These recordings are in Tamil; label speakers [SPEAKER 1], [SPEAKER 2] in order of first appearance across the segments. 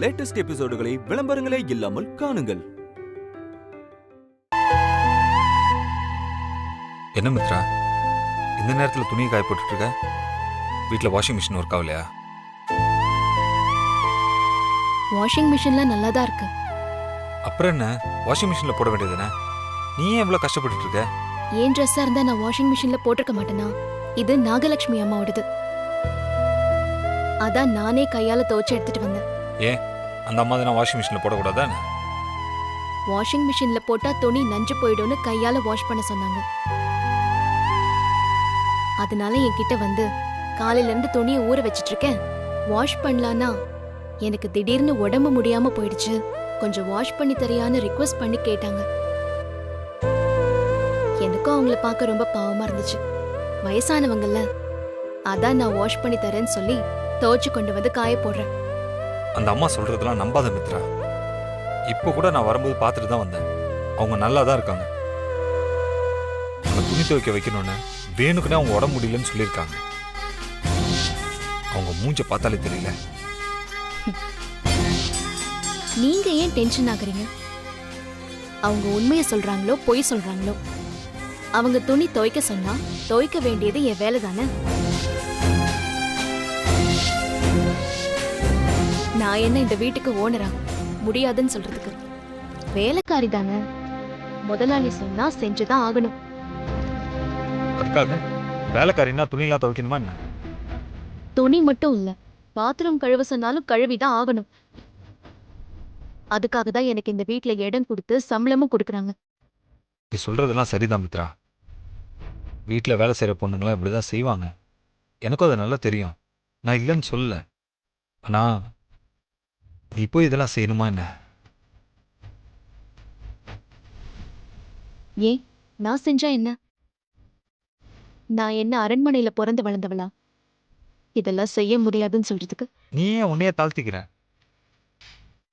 [SPEAKER 1] லேட்டஸ்ட் எபிசோடுகளை விளம்பரங்களே இல்லாமல் காணுங்கள்.
[SPEAKER 2] என்ன மித்ரா, இந்த நேரத்தில் துணியை காய போட்டுட்டு இருக்க? வீட்டில் வாஷிங் மிஷின் ஒர்க் ஆகலையா?
[SPEAKER 3] வாஷிங் மிஷின்லாம் நல்லா தான் இருக்கு.
[SPEAKER 2] அப்புறம் என்ன, வாஷிங் மிஷினில் போட வேண்டியதுதானே? நீ ஏன் இவ்வளோ கஷ்டப்பட்டு இருக்க?
[SPEAKER 3] ஏன் ட்ரெஸ்ஸா இருந்தா நான் வாஷிங் மிஷின்ல போட்டிருக்க மாட்டேனா? இது நாகலட்சுமி அம்மாவோடது. அதான் நானே கையால துவைச்சு எடுத்துட்டு வந்தேன்.
[SPEAKER 2] ஏன் அந்த அம்மா தான் வாஷிங் மிஷினில் போடக்கூடாதானே?
[SPEAKER 3] வாஷிங் மிஷின்ல போட்டா துணி நஞ்சு போயிடும்னு கையால வாஷ் பண்ண சொன்னாங்க. அதனால என்கிட்ட வந்து காலையில இருந்து துணியை ஊற வச்சிட்டு இருக்கேன், வாஷ் பண்ணலான்னா எனக்கு திடீர்னு உடம்பு முடியாம போயிடுச்சு, கொஞ்சம் வாஷ் பண்ணி தரியான்னு ரிக்வெஸ்ட் பண்ணி கேட்டாங்க. எனக்கும் அவங்கள பார்க்க ரொம்ப பாவமா இருந்துச்சு. வயசானவங்கல்ல, அதான் நான் வாஷ் பண்ணி தரேன்னு சொல்லி துவைச்சு கொண்டு வந்து காய போடுறேன்.
[SPEAKER 2] அந்த அம்மா சொல்றதெல்லாம் நம்பாத மித்ரா. இப்போ கூட நான் வரும்போது பார்த்துட்டு தான் வந்தேன். அவங்க நல்லா தான் இருக்காங்க. அவங்க துணி துவைக்க வைக்கணும்னு வேணுக்குன்னே அவங்க உடம்பு முடியலன்னு சொல்லியிருக்காங்க. அவங்க மூஞ்ச பார்த்தாலே தெரியல.
[SPEAKER 3] நீங்க ஏன் டென்ஷன் ஆகுறீங்க? அவங்க உண்மையை சொல்றாங்களோ பொய் சொல்றாங்களோ, அவங்க துணி துவைக்க சொன்னா துவைக்க வேண்டியது என் வேலை தானே. நான் என்ன இந்த வீட்டுக்கு ஓனரா முடியாதுன்னு சொல்றதுக்கு? வேலைக்காரி தானே, முதலாளி சொன்னா செஞ்சுதான் ஆகணும்.
[SPEAKER 2] அதுக்காக வேலைக்காரின்னா துணியெல்லாம் துவைக்கணுமா என்ன?
[SPEAKER 3] துணி மட்டும் இல்ல, பாத்ரூம் கழுவ சொன்னாலும் கழுவிதான் ஆகணும். அதுக்காக தான் எனக்கு இந்த வீட்டுல இடம் கொடுத்து சம்பளமும் கொடுக்குறாங்க.
[SPEAKER 2] நீ சொல்றதெல்லாம் சரிதான் மித்ரா. வீட்டில் வேலை செய்கிற பொண்ணுங்களாம் இப்படிதான் செய்வாங்க. எனக்கும் அது நல்லா தெரியும். நான் இல்லைன்னு சொல்லல. ஆனா நீ போய் இதெல்லாம் செய்யணுமா என்ன?
[SPEAKER 3] ஏன் நான் செஞ்சா என்ன? நான் என்ன அரண்மனையில பிறந்து வளர்ந்தவளா இதெல்லாம் செய்ய முடியாதுன்னு சொல்றதுக்கு?
[SPEAKER 2] நீ ஏன் உன்னையே தாழ்த்திக்கிற?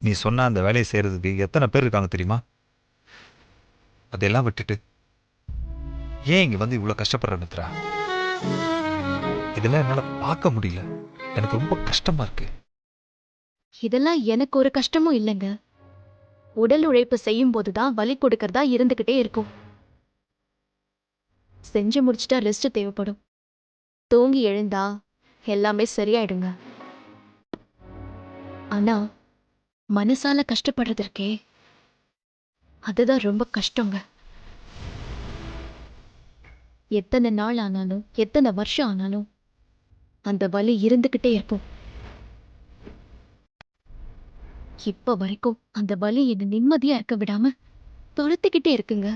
[SPEAKER 2] நீ சொன்ன அந்த வேலையை செய்யறதுக்கு எத்தனை பேர் இருக்காங்க தெரியுமா? அதெல்லாம் விட்டுட்டு ஏன் இங்க வந்து இவ்வளவு கஷ்டப்படுற மித்ரா? இதெல்லாம் என்னால பார்க்க முடியல. எனக்கு ரொம்ப கஷ்டமா இருக்கு.
[SPEAKER 3] இதெல்லாம் எனக்கு ஒரு கஷ்டமும் இல்லைங்க. உடல் உழைப்பு செய்யும் போதுதான் வலி கொடுக்கறதா இருந்துகிட்டே இருக்கும். செஞ்சு முடிச்சுட்டா ரெஸ்ட் தேவைப்படும். தூங்கி எழுந்தா எல்லாமே சரியாயிடுங்க. ஆனா மனசால கஷ்டப்படுறது இருக்கே, அதுதான் ரொம்ப கஷ்டங்க. எத்தனை நாள் ஆனாலும் எத்தனை வருஷம் ஆனாலும் அந்த வலி இருந்துகிட்டே இருக்கும். இப்ப வரைக்கும் அந்த வலி என்ன நிம்மதியா இருக்க விடாம துரத்திக்கிட்டே இருக்குங்க.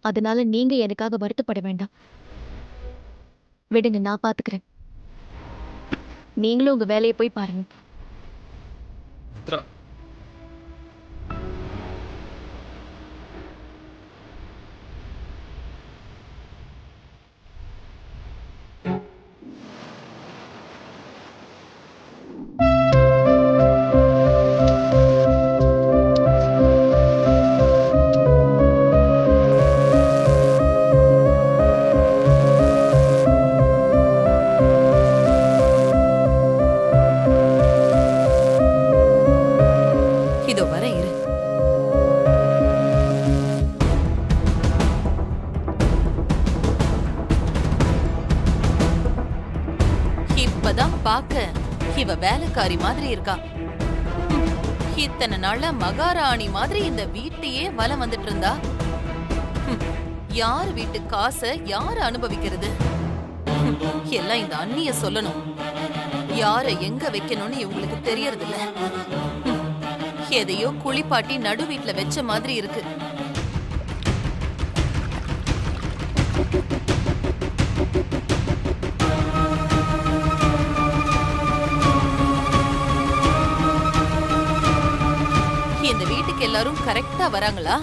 [SPEAKER 3] அதனால நீங்க எனக்காக வருத்தப்பட வேண்டாம். விடுங்க, நான் பாத்துக்கிறேன். நீங்களும் உங்க வேலையை போய் பாருங்க.
[SPEAKER 2] மித்ரா,
[SPEAKER 4] இதோ வர இரு. இப்பதான் பாக்க இவ வேலைக்காரி மாதிரி இருக்கா. இத்தனை நாள மகாராணி மாதிரி இந்த வீட்டையே வலம் வந்துட்டு இருந்தா. யார் வீட்டு காசை யாரு அனுபவிக்கிறது? எல்லாம் இந்த அண்ணிய சொல்லணும். யார எங்க வைக்கணும்னு இவங்களுக்கு தெரியறது இல்ல. எதையோ குளிப்பாட்டி நடு வீட்டுல வச்ச மாதிரி இருக்கு. இந்த வீட்டுக்கு எல்லாரும் கரெக்டா வராங்களா,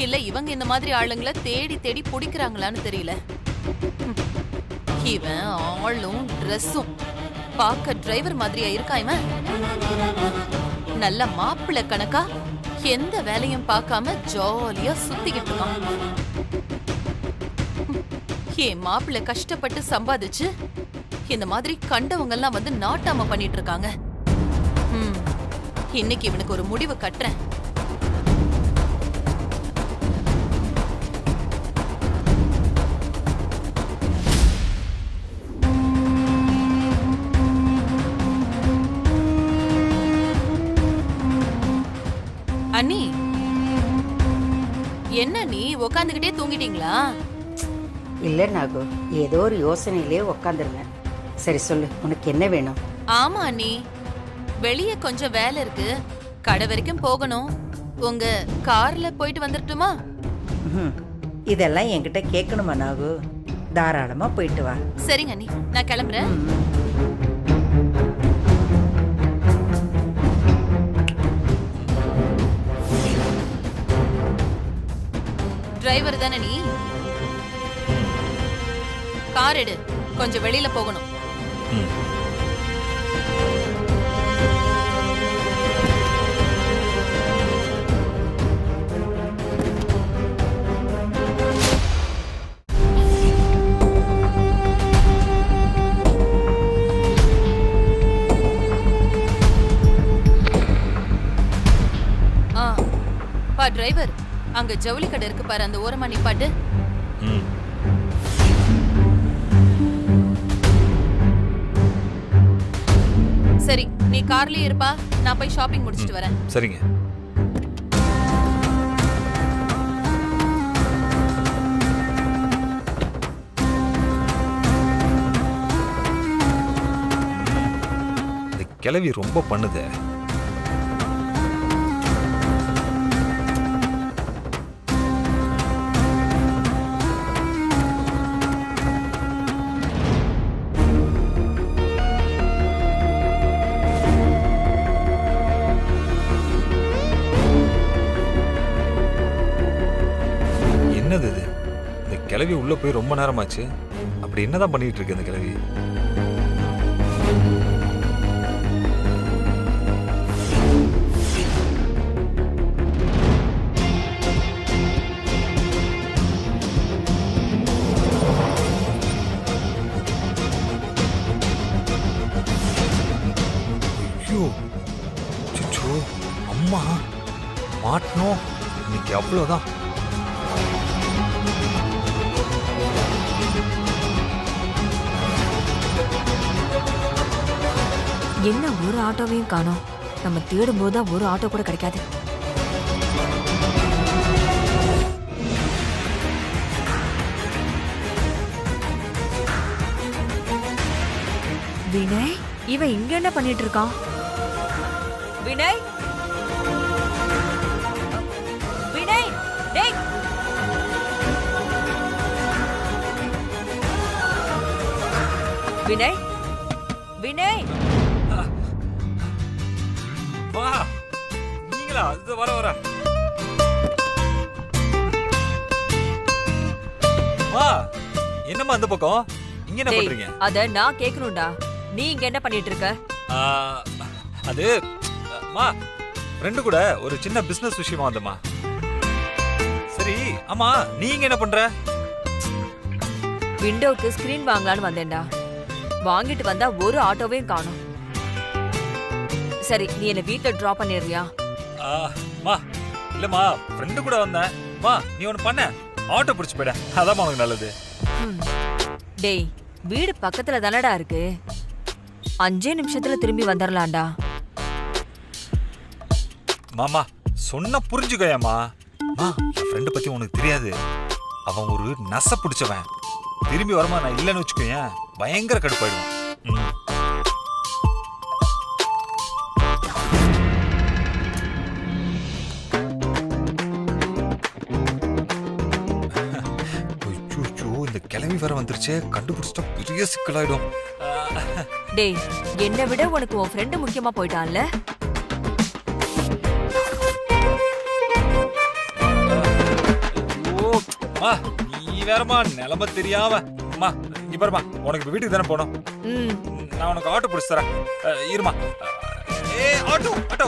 [SPEAKER 4] இல்ல இவங்க இந்த மாதிரி ஆளுங்களை தேடி தேடி பிடிக்கிறாங்களான்னு தெரியல. இவன் ஆளும் ட்ரெஸ்ஸும் பார்க்க டிரைவர் மாதிரியா இருக்கா? இவன் நல்ல மாப்பிள்ளை கணக்கா எந்த வேலையும் பார்க்காம ஜாலியா சுத்திக்கிட்டு இருக்கான். என் மாப்பிள்ளை கஷ்டப்பட்டு சம்பாதிச்சு இந்த மாதிரி கண்டவங்க எல்லாம் வந்து நாட்டாம பண்ணிட்டு இருக்காங்க. இன்னைக்கு இவனுக்கு ஒரு முடிவு கட்டுறேன். அண்ணி, என்ன நீ உக்காந்துக்கிட்டே தூங்கிட்டீங்களா?
[SPEAKER 5] இல்ல நாகு, ஏதோ ஒரு யோசனையிலே உக்காந்துருந்தேன். சரி சொல்லு, உனக்கு என்ன வேணும்?
[SPEAKER 4] ஆமா அண்ணி, வெளிய கொஞ்சம் வேலை இருக்கு, கடை வரைக்கும் போகணும். உங்க கார்ல போயிட்டு வந்துட்டுமா?
[SPEAKER 5] இதெல்லாம் என்கிட்ட கேட்கணுமா நாகு? தாராளமா போயிட்டு வா.
[SPEAKER 4] சரிங்க அண்ணி, நான் கிளம்புறேன். டிரைவர் தானே நீ? கார் எடு, கொஞ்சம் வெளியில போகணும். டிரைவர், அங்க ஜவுளி கடை இருக்கு பாரு, அந்த ஓரமா நிப்பாட்டு. சரி, நீ கார்லயே இருப்பா, நான் போய் ஷாப்பிங் முடிச்சிட்டு வரேன்.
[SPEAKER 2] சரிங்க. இந்த கிளவி ரொம்ப பண்ணுது. என்னது இது? இந்த கிளவி உள்ள போய் ரொம்ப நேரமாச்சு. அப்படி என்னதான் பண்ணிட்டு இருக்கு இந்த கிளவி? ஐயோ, சுச்சோ, அம்மா மாட்டணும். இன்னைக்கு அவ்வளோதான்.
[SPEAKER 6] என்ன ஒரு ஆட்டோவையும் காணோம். நம்ம தேடும் போதுதான் ஒரு ஆட்டோ கூட கிடைக்காது. வினய், இவன் இங்க என்ன பண்ணிட்டு இருக்கான்? வினய், வினய், டேய். வினய், வினய்.
[SPEAKER 2] வா, நீங்களா? இது வர வர. வா, என்னம்மா அந்த பக்கம்? இங்க என்ன பண்றீங்க?
[SPEAKER 6] அத நான் கேக்கணும்டா. நீ இங்க என்ன பண்ணிட்டு இருக்க?
[SPEAKER 2] அது மா, ஃப்ரெண்டு கூட ஒரு சின்ன பிசினஸ் விஷயமா வந்தம்மா. சரி, ஆமா நீங்க என்ன பண்ற?
[SPEAKER 6] விண்டோக்கு ஸ்கிரீன் வாங்கலான்னு வந்தேன்டா. வாங்கிட்டு வந்தா ஒரு ஆட்டோவையும் காணோம். சரி, நீ என்ன வீட்ல டிராப் பண்ணிடுறியா?
[SPEAKER 2] மா, இல்லம்மா, ஃப்ரெண்டு கூட வந்தேன். மா, நீ ஒன்னு பண்ண, ஆட்டோ பிடிச்சு போயிட. அதான் உனக்கு நல்லது.
[SPEAKER 6] டேய், வீடு பக்கத்துல தானடா இருக்கு. 5 நிமிஷத்துல திரும்பி வந்துடலாம்டா.
[SPEAKER 2] மாமா சொன்ன புரிஞ்சுக்கோயம்மா. மா, என் ஃப்ரெண்டு பத்தி உனக்கு தெரியாது. அவன் ஒரு நச பிடிச்சவன். திரும்பி வரமா நான் இல்லைன்னு வச்சுக்கோயேன், பயங்கர கடுப்பாயிடுவான். இந்த கிளம்பி வர வந்துருச்சே, கண்டுபிடிச்சிட்டா பெரிய சிக்கலாயிடும்.
[SPEAKER 6] டேய், என்னை விட உனக்கு உன் ஃப்ரெண்டு முக்கியமா போயிட்டான்ல?
[SPEAKER 2] நீ வேறமா நிலைமை தெரியாம. அம்மா, இங்க பாருமா, உனக்கு வீட்டுக்கு தானே போகணும். நான் உனக்கு ஆட்டோ பிடிச்சு தரேன். இருமா. ஆட்டோ ஆட்டோ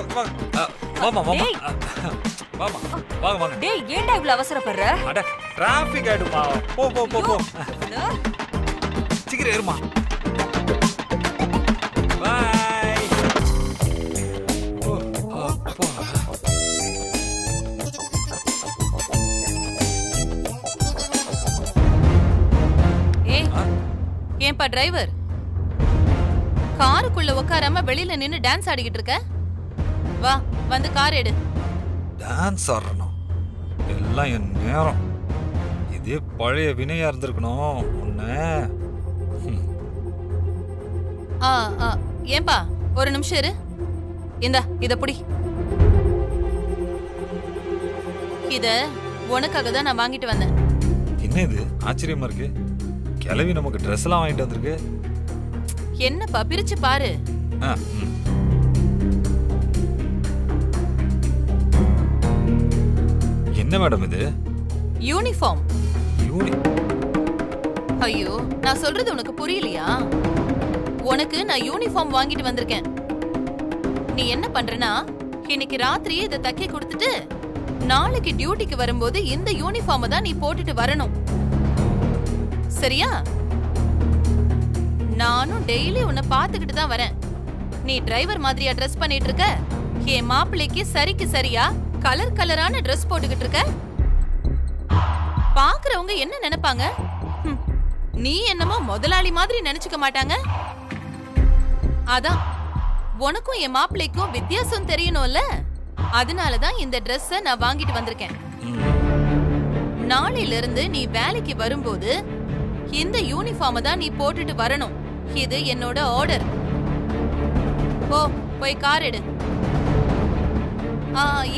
[SPEAKER 2] வாமா வாமா வாமா வாங்க வாங்க.
[SPEAKER 6] டேய், ஏன்டா இவ்வளவு அவசரப்படுற?
[SPEAKER 2] அட, டிராஃபிக் ஆயிடுமா. போ போ போ போ. சீக்கிரம் ஏறுமா. பை.
[SPEAKER 4] டிரைவர், காருக்குள்ள உட்காராம வெளியில நின்னு டான்ஸ் ஆடிக்கிட்டு இருக்க? வா, வந்து கார் எடு.
[SPEAKER 2] டான்ஸ் ஆடுறணும் எல்லாம் என் நேரம். இதே பழைய வினையா இருந்திருக்கணும் உன்ன.
[SPEAKER 4] ஏன்பா ஒரு நிமிஷம் இரு. இந்தா இத புடி. இத உனக்காக தான் நான் வாங்கிட்டு வந்தேன்.
[SPEAKER 2] என்ன இது ஆச்சரியமா இருக்கு, கிளவி நமக்கு ட்ரெஸ் எல்லாம் வாங்கிட்டு வந்திருக்கு.
[SPEAKER 4] என்னப்பா பிரிச்சு பாரு.
[SPEAKER 2] என்ன மேடம் இது?
[SPEAKER 4] யூனிஃபார்ம்.
[SPEAKER 2] யூனி
[SPEAKER 4] ஐயோ, நான் சொல்றது உனக்கு புரியலையா? உனக்கு நான் யூனிஃபார்ம் வாங்கிட்டு வந்திருக்கேன். நீ என்ன பண்றனா, இன்னைக்கு ராத்திரியே இதை தைக்க கொடுத்துட்டு நாளைக்கு டியூட்டிக்கு வரும்போது இந்த யூனிஃபார்மை தான் நீ போட்டுட்டு வரணும், சரியா? நானும் டெய்லி உன்னை பாத்துக்கிட்டு தான் வரேன். நீ டிரைவர் மாதிரியா ட்ரெஸ் பண்ணிட்டு இருக்க? என் மாப்பிள்ளைக்கு சரிக்கு சரியா கலர் கலரான ட்ரெஸ் போட்டுக்கிட்டு இருக்க. பாக்குறவங்க என்ன நினைப்பாங்க? நீ என்னமோ முதலாளி மாதிரி நினைச்சுக்க மாட்டாங்க? அதான் உனக்கும் என் மாப்பிள்ளைக்கும் வித்தியாசம் தெரியணும்ல, அதனாலதான் இந்த ட்ரெஸ்ஸ நான் வாங்கிட்டு வந்திருக்கேன். நாளையில இருந்து நீ வேலைக்கு வரும்போது இந்த யூனிஃபார்மை தான் நீ போட்டுட்டு வரணும். இது என்னோட ஆர்டர். போய் கார் எடு.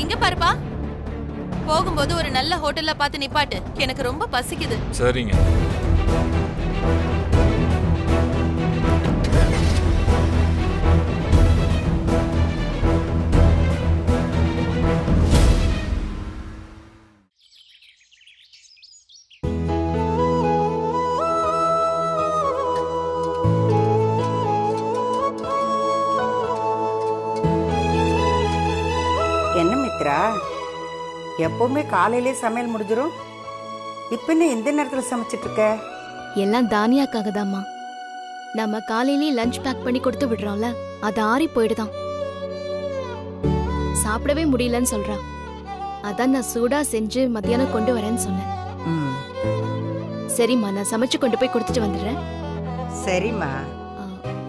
[SPEAKER 4] இங்க பாருப்பா, போகும்போது ஒரு நல்ல ஹோட்டல்ல பார்த்து நிப்பாட்டு, எனக்கு ரொம்ப பசிக்குது.
[SPEAKER 2] சரிங்க.
[SPEAKER 5] என்ன மித்ரா, எப்பவுமே காலையிலே சமையல் முடிஞ்சிடும், இப்ப என்ன இந்த நேரத்துல சமைச்சிட்டு இருக்க?
[SPEAKER 3] எல்லாம் தானியாக்காக தாம்மா. நம்ம காலையிலேயே லஞ்ச் பேக் பண்ணி கொடுத்து விடுறோம்ல, அது ஆறி போயிடுதான். சாப்பிடவே முடியலன்னு சொல்றா. அதான் நான் சூடா செஞ்சு மத்தியானம் கொண்டு வரேன்னு சொன்னேன். சரிம்மா, நான் சமைச்சு கொண்டு போய் கொடுத்துட்டு வந்துடுறேன்.
[SPEAKER 5] சரிம்மா.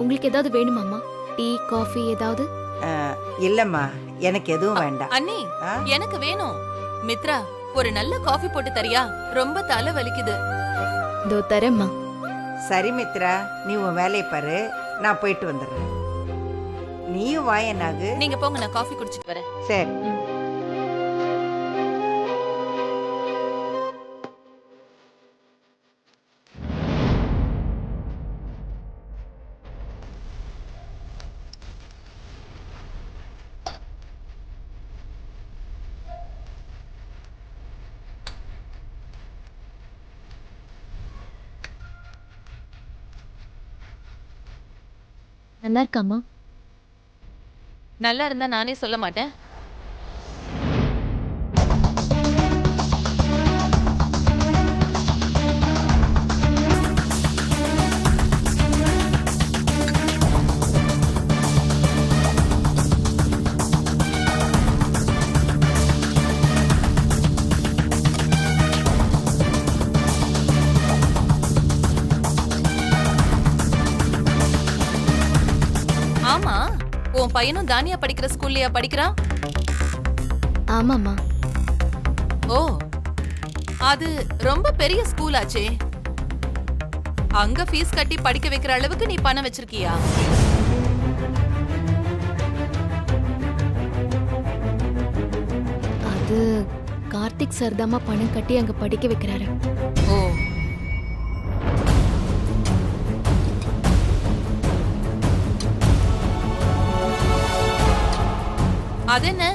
[SPEAKER 3] உங்களுக்கு ஏதாவது வேணுமாம்மா? டீ, காஃபி ஏதாவது?
[SPEAKER 5] இல்லம்மா, எனக்கு எதுவும் வேண்டாம்.
[SPEAKER 4] அண்ணி, எனக்கு வேணும். மித்ரா, ஒரு நல்ல காஃபி போட்டு தரியா? ரொம்ப தலை வலிக்குது.
[SPEAKER 3] இதோ தரேம்மா.
[SPEAKER 5] சரி மித்ரா, நீ உன் வேலையை பாரு, நான் போயிட்டு வந்துடுறேன். நீயும் வாயனாகு.
[SPEAKER 4] நீங்க போங்க, நான் காஃபி குடிச்சிட்டு வரேன்.
[SPEAKER 5] சரி.
[SPEAKER 3] நல்லா இருக்காமா?
[SPEAKER 4] நல்லா இருந்தா நானே சொல்ல மாட்டேன். ஆமா, உன் பையனும் தானியா படிக்கிற ஸ்கூல்லயா படிக்கிறான்?
[SPEAKER 3] ஆமாம்மா.
[SPEAKER 4] ஓ, அது ரொம்ப பெரிய ஸ்கூல் ஆச்சே. அங்க ஃபீஸ் கட்டி படிக்க வைக்கிற அளவுக்கு நீ பணம் வச்சிருக்கியா?
[SPEAKER 3] அது கார்த்திக் சார் தாம்மா பணம் கட்டி அங்க படிக்க வைக்கிறாரு.
[SPEAKER 4] ஓ, அது என்ன,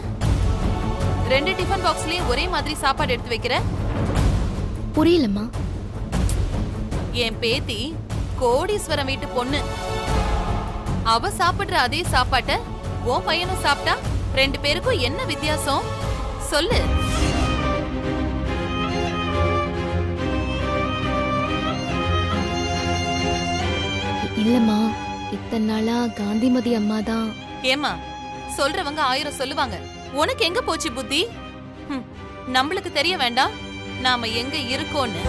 [SPEAKER 4] 2 டிஃபன் பாக்ஸ்லயும் ஒரே மாதிரி சாப்பாடு எடுத்து வைக்கிற?
[SPEAKER 3] புரியலம்மா.
[SPEAKER 4] என் பேத்தி கோடீஸ்வரம் வீட்டு பொண்ணு, அவ சாப்பிடுற அதே சாப்பாட்ட உன் பையனும் சாப்பிட்டா 2 பேருக்கும் என்ன வித்தியாசம் சொல்லு.
[SPEAKER 3] இல்லம்மா, இத்தனை நாளா காந்திமதி அம்மா தான்.
[SPEAKER 4] ஏமா, சொல்றவங்க 1000 சொல்லுவாங்க, உனக்கு எங்க போச்சு புத்தி? நம்மளுக்கு தெரிய வேண்டாம் நாம எங்க இருக்கோன்னு?